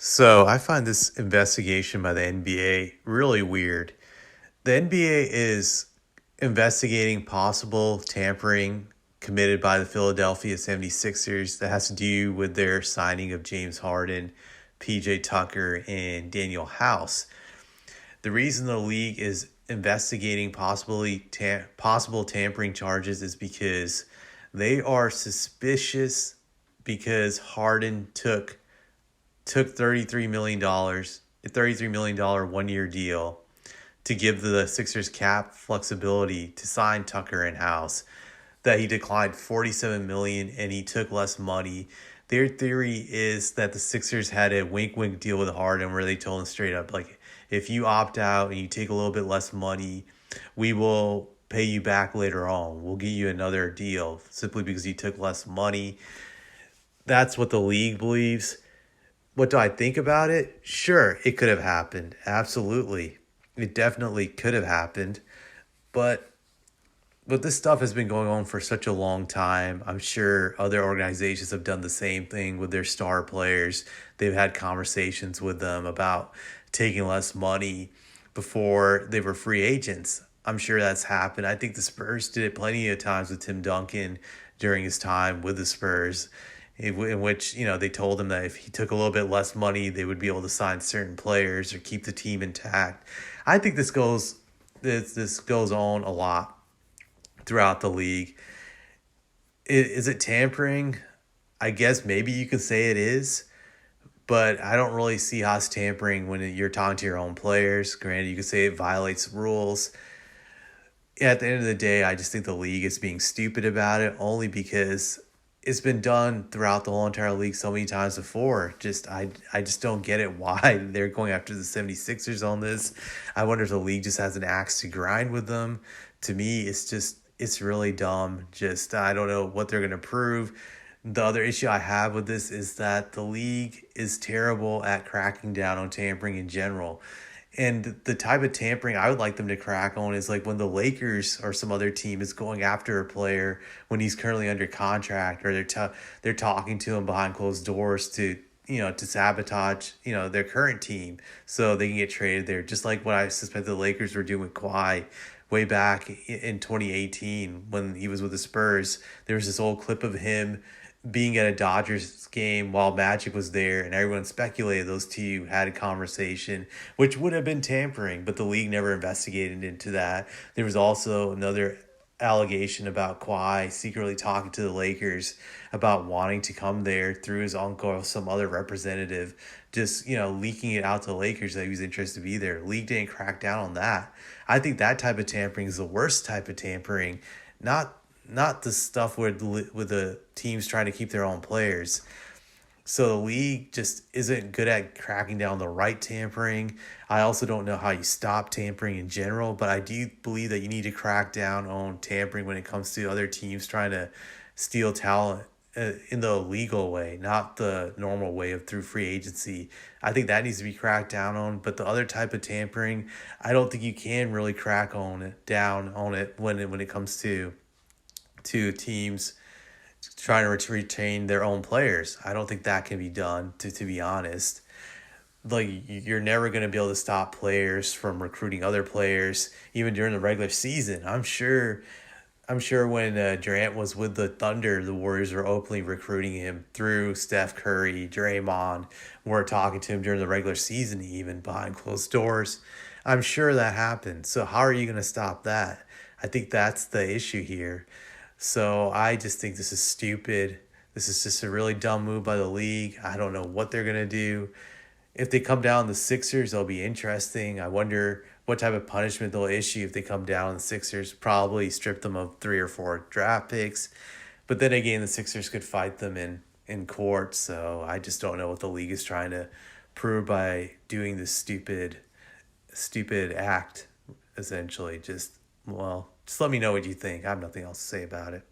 So I find this investigation by the NBA really weird. The NBA is investigating possible tampering committed by the Philadelphia 76ers that has to do with their signing of James Harden, PJ Tucker, and Daniel House. The reason the league is investigating possible tampering charges is because they are suspicious because Harden took $33 million, a $33 million 1 year deal to give the Sixers cap flexibility to sign Tucker and House. That he declined 47 million and he took less money. Their theory is that the Sixers had a wink wink deal with Harden where they told him straight up, like, if you opt out and you take a little bit less money, we will pay you back later on. We'll give you another deal simply because you took less money. That's what the league believes. What do I think about it? Sure, it could have happened. Absolutely. It definitely could have happened. But this stuff has been going on for such a long time. I'm sure other organizations have done the same thing with their star players. They've had conversations with them about taking less money before they were free agents. I'm sure that's happened. I think the Spurs did it plenty of times with Tim Duncan during his time with the Spurs, in which, they told him that if he took a little bit less money, they would be able to sign certain players or keep the team intact. I think this goes on a lot throughout the league. Is it tampering? I guess maybe you could say it is, but I don't really see how it's tampering when you're talking to your own players. Granted, you could say it violates rules. At the end of the day, I just think the league is being stupid about it, only because it's been done throughout the whole entire league so many times before. I just don't get it why they're going after the 76ers on this. I wonder if the league just has an axe to grind with them. To me, it's really dumb. Just, I don't know what they're going to prove. The other issue I have with this is that the league is terrible at cracking down on tampering in general. And the type of tampering I would like them to crack on is like when the Lakers or some other team is going after a player when he's currently under contract, or they're talking to him behind closed doors to sabotage their current team so they can get traded there. Just like what I suspect the Lakers were doing with Kawhi way back in 2018 when he was with the Spurs. There was this old clip of him being at a Dodgers game while Magic was there, and everyone speculated those two had a conversation, which would have been tampering, but the league never investigated into that. There was also another allegation about Kawhi secretly talking to the Lakers about wanting to come there through his uncle or some other representative, just leaking it out to the Lakers that he was interested to be there. League didn't crack down on that. I think that type of tampering is the worst type of tampering, not the stuff with the teams trying to keep their own players. So the league just isn't good at cracking down the right tampering. I also don't know how you stop tampering in general, but I do believe that you need to crack down on tampering when it comes to other teams trying to steal talent in the legal way, not the normal way of through free agency. I think that needs to be cracked down on. But the other type of tampering, I don't think you can really crack on it down on it when it comes to teams trying to retain their own players. I don't think that can be done, to be honest. Like, you're never going to be able to stop players from recruiting other players, even during the regular season. I'm sure when Durant was with the Thunder, the Warriors were openly recruiting him through Steph Curry, Draymond. We're talking to him during the regular season, even behind closed doors. I'm sure that happened. So how are you going to stop that? I think that's the issue here. So I just think this is stupid. This is just a really dumb move by the league. I don't know what they're going to do. If they come down the Sixers, it'll be interesting. I wonder what type of punishment they'll issue if they come down the Sixers. Probably strip them of 3 or 4 draft picks. But then again, the Sixers could fight them in court. So I just don't know what the league is trying to prove by doing this stupid act, essentially. Just let me know what you think. I have nothing else to say about it.